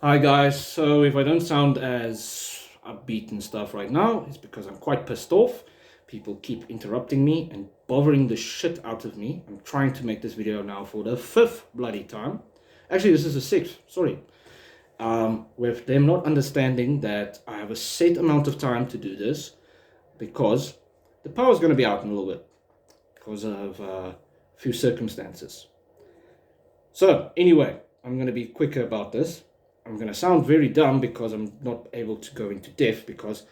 Hi guys, so if I don't sound as upbeat and stuff right now, it's because I'm quite pissed off. People keep interrupting me and bothering the shit out of me. I'm trying to make this video now for the fifth bloody time. Actually, this is the sixth, sorry. With them not understanding that I have a set amount of time to do this because the power's going to be out in a little bit because of a few circumstances. So, anyway, I'm going to be quicker about this. I'm going to sound very dumb because I'm not able to go into depth because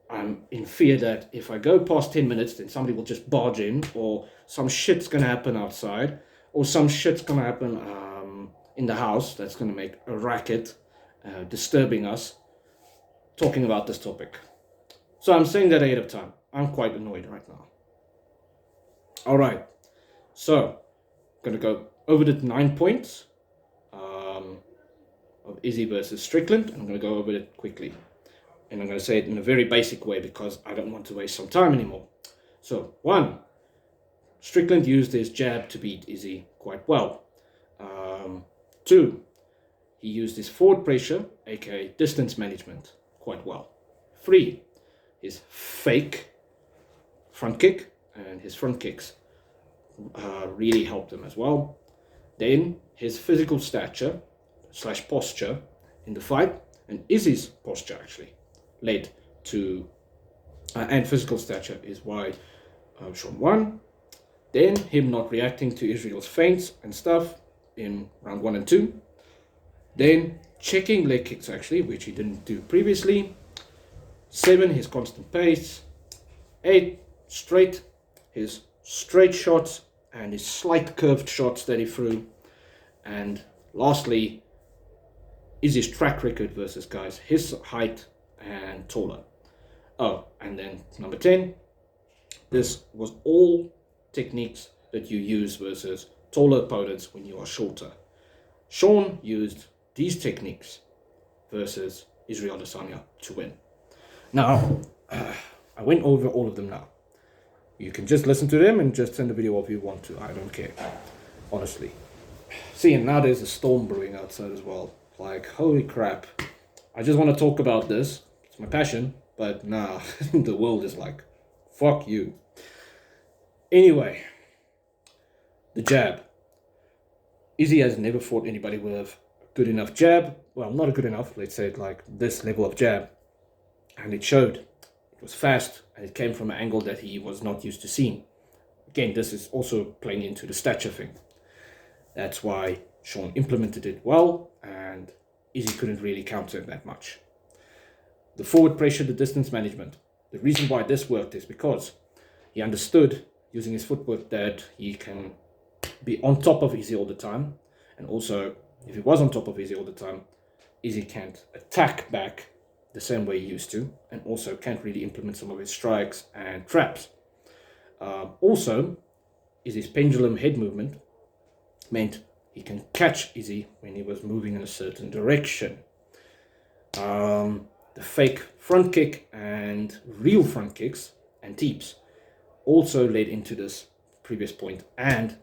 I'm in fear that if I go past 10 minutes, then somebody will just barge in, or some shit's going to happen outside, or some shit's going to happen in the house that's going to make a racket, disturbing us, talking about this topic. So I'm saying that ahead of time. I'm quite annoyed right now. All right. So, I'm going to go over the 9 points of Izzy versus Strickland. I'm going to go over it quickly. And I'm going to say it in a very basic way because I don't want to waste some time anymore. So, 1. Strickland used his jab to beat Izzy quite well. 2. He used his forward pressure, aka distance management, quite well. 3. His fake front kick and his front kicks really helped him as well. Then his physical stature / posture in the fight, and Izzy's posture actually led to, and physical stature is why Sean won. Then him not reacting to Israel's feints and stuff in round 1 and 2. Then checking leg kicks actually, which he didn't do previously. 7, his constant pace. 8, his straight shots and his slight curved shots that he threw. And lastly, Izzy's track record versus guys his height and taller. Oh, and then number 10, this was all techniques that you use versus taller opponents when you are shorter. Sean used these techniques versus Israel Adesanya to win. Now, I went over all of them now. You can just listen to them and just send the video off if you want to. I don't care, honestly. See, and now there's a storm brewing outside as well. Like, holy crap. I just want to talk about this. It's my passion, but nah, the world is like, fuck you. Anyway, the jab. Izzy has never fought anybody with a good enough jab. Well, not a good enough, let's say it like this level of jab. And it showed. It was fast, and it came from an angle that he was not used to seeing. Again, this is also playing into the stature thing. That's why Sean implemented it well, and Izzy couldn't really counter it that much. The forward pressure, the distance management. The reason why this worked is because he understood, using his footwork, that he can be on top of Izzy all the time. And also, if he was on top of Izzy all the time, Izzy can't attack back the same way he used to, and also can't really implement some of his strikes and traps. Also, Izzy's pendulum head movement meant he can catch Izzy when he was moving in a certain direction. The fake front kick and real front kicks and teeps also led into this previous point and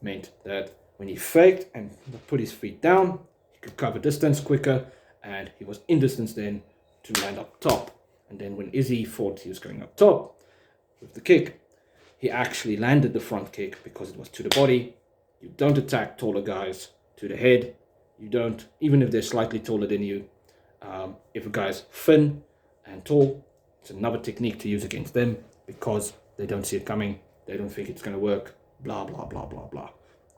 meant that when he faked and put his feet down, he could cover distance quicker, and he was in distance then to land up top. And then when Izzy thought he was going up top with the kick, he actually landed the front kick because it was to the body. You don't attack taller guys to the head. You don't, even if they're slightly taller than you. If a guy's thin and tall, it's another technique to use against them because they don't see it coming. They don't think it's going to work. Blah, blah, blah, blah, blah.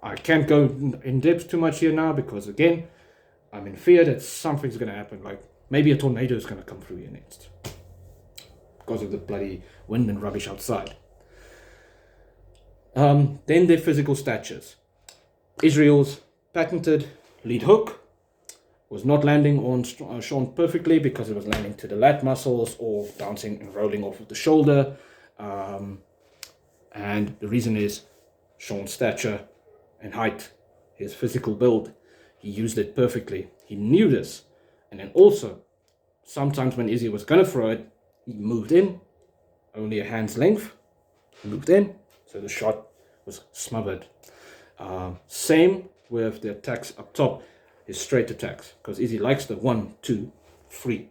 I can't go in depth too much here now because, again, I'm in fear that something's going to happen. Like maybe a tornado is going to come through here next because of the bloody wind and rubbish outside. Then their physical statures. Israel's patented lead hook was not landing on Sean perfectly because it was landing to the lat muscles or bouncing and rolling off of the shoulder. And the reason is Sean's stature and height, his physical build. He used it perfectly. He knew this. And then also, sometimes when Izzy was going to throw it, he moved in, only a hand's length, moved in, so the shot was smothered. Same with the attacks up top. his straight attacks, because Izzy likes the 1, 2, 3.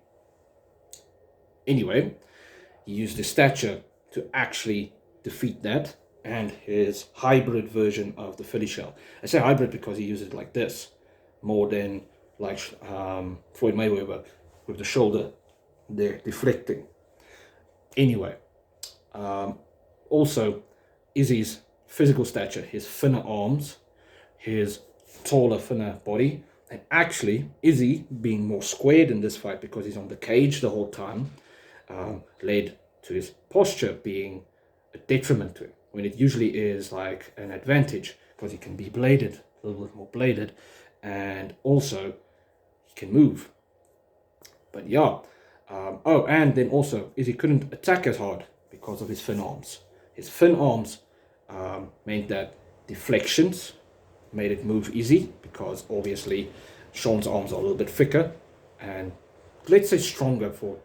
Anyway, he used his stature to actually defeat that, and his hybrid version of the Philly shell. I say hybrid because he uses it like this, more than like Floyd Mayweather with the shoulder there deflecting. Anyway, also Izzy's physical stature, his thinner arms, his taller, thinner body, and actually Izzy being more squared in this fight because he's on the cage the whole time, led to his posture being a detriment to him, when it usually is like an advantage, because he can be bladed, a little bit more bladed, and also he can move. But yeah, and then also Izzy couldn't attack as hard because of his thin arms. His thin arms meant that deflections made it move easy, because obviously Sean's arms are a little bit thicker and, let's say, stronger, for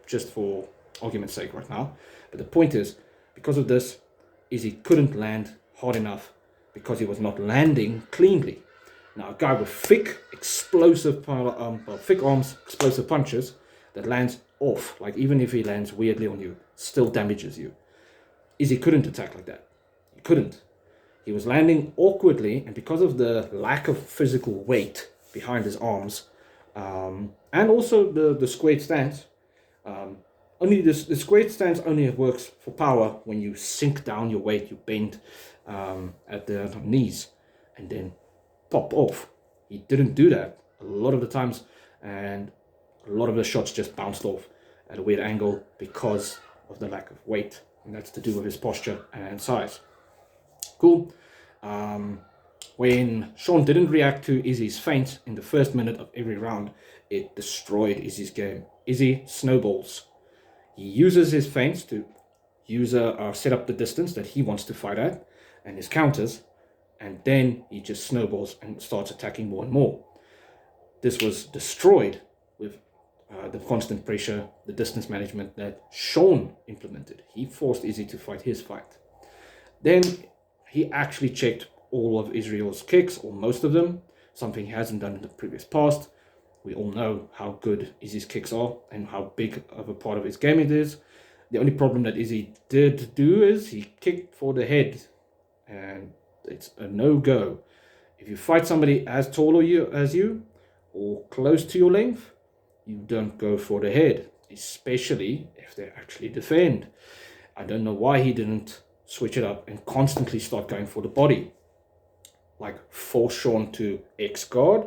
argument's sake right now. But the point is, because of this, Izzy couldn't land hard enough because he was not landing cleanly. Now, a guy with thick, explosive thick arms, explosive punches that lands off, like even if he lands weirdly on you, still damages you. Izzy couldn't attack like that. He couldn't. He was landing awkwardly, and because of the lack of physical weight behind his arms, and also the squared stance, only the squared stance only works for power when you sink down your weight, you bend at the knees, and then pop off. He didn't do that a lot of the times, and a lot of the shots just bounced off at a weird angle because of the lack of weight, and that's to do with his posture and size. Cool. When Sean didn't react to Izzy's feint in the first minute of every round, it destroyed Izzy's game. Izzy snowballs. He uses his feints to set up the distance that he wants to fight at, and his counters, and then he just snowballs and starts attacking more and more. This was destroyed with the constant pressure, the distance management that Sean implemented. He forced Izzy to fight his fight. Then he actually checked all of Israel's kicks, or most of them, something he hasn't done in the previous past. We all know how good Izzy's kicks are and how big of a part of his game it is. The only problem that Izzy did do is he kicked for the head, and it's a no-go. If you fight somebody as tall as you, or close to your length, you don't go for the head, especially if they actually defend. I don't know why he didn't switch it up and constantly start going for the body. Like force Sean to X-guard,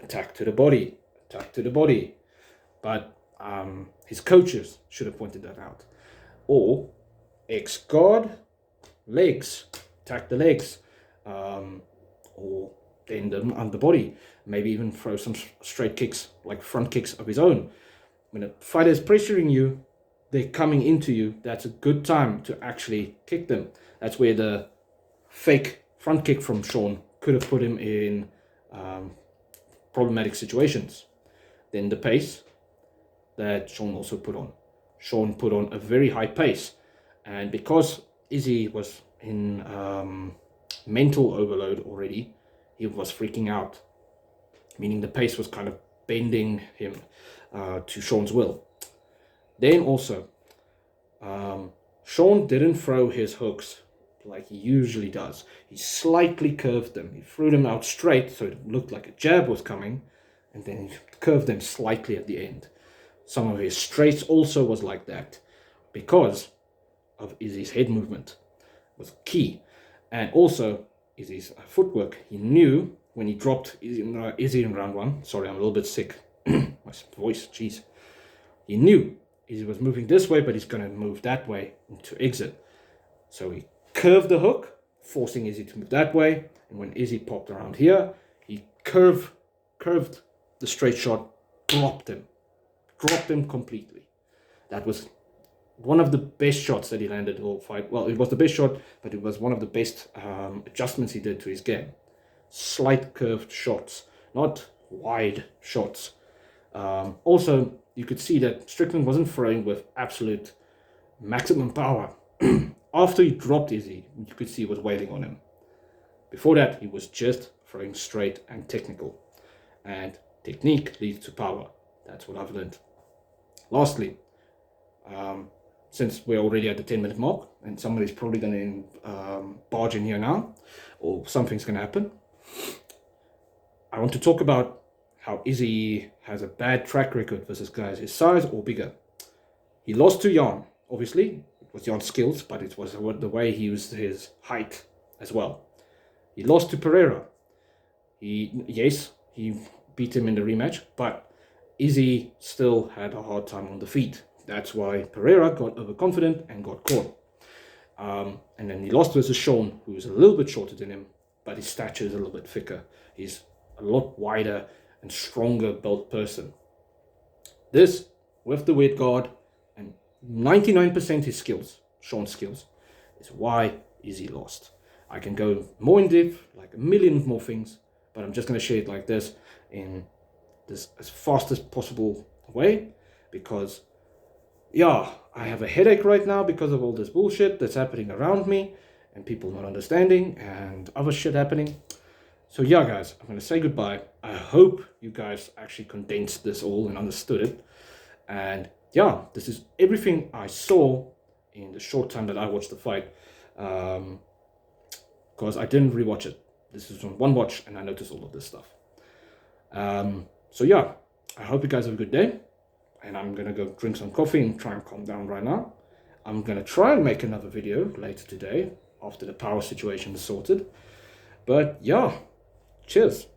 attack to the body, attack to the body. But his coaches should have pointed that out. Or X-guard, legs, attack the legs. Or then the underbody. Maybe even throw some straight kicks, like front kicks of his own. When a fighter is pressuring you, they're coming into you, that's a good time to actually kick them. That's where the fake front kick from Sean could have put him in problematic situations. Then the pace that Sean also put on. Sean put on a very high pace. And because Izzy was in mental overload already, he was freaking out. Meaning the pace was kind of bending him to Sean's will. Then also, Sean didn't throw his hooks like he usually does. He slightly curved them. He threw them out straight so it looked like a jab was coming, and then he curved them slightly at the end. Some of his straights also was like that because of Izzy's head movement was key. And also Izzy's footwork. He knew when he dropped Izzy in round one. Sorry, I'm a little bit sick. My voice, jeez. He knew Izzy was moving this way, but he's going to move that way to exit. So he curved the hook, forcing Izzy to move that way. And when Izzy popped around here, he curved the straight shot, dropped him completely. That was one of the best shots that he landed the whole fight. Well, it was the best shot, but it was one of the best adjustments he did to his game. Slight curved shots, not wide shots. Also, you could see that Strickland wasn't throwing with absolute maximum power. After he dropped Izzy, you could see he was waiting on him. Before that, he was just throwing straight and technical. and technique leads to power. That's what I've learned. Lastly, since we're already at the 10-minute mark, and somebody's probably going to barge in here now, or something's going to happen, I want to talk about how Izzy has a bad track record versus guys his size or bigger. He lost to Jan, obviously. It was Jan's skills, but it was the way he used his height as well. He lost to Pereira. He beat him in the rematch, but Izzy still had a hard time on the feet. That's why Pereira got overconfident and got caught. And then he lost versus Sean, who was a little bit shorter than him, but his stature is a little bit thicker. He's a lot wider and stronger built person. This, with the weight guard and 99% his skills, Sean's skills, is why Izzy lost. I can go more in depth, like a million more things, but I'm just going to share it like this in this as fast as possible way, because yeah, I have a headache right now because of all this bullshit that's happening around me and people not understanding and other shit happening. So yeah, guys, I'm going to say goodbye. I hope you guys actually condensed this all and understood it. And yeah, this is everything I saw in the short time that I watched the fight, because I didn't rewatch it. This is on one watch and I noticed all of this stuff. So yeah, I hope you guys have a good day. And I'm going to go drink some coffee and try and calm down right now. I'm going to try and make another video later today after the power situation is sorted. But yeah, cheers.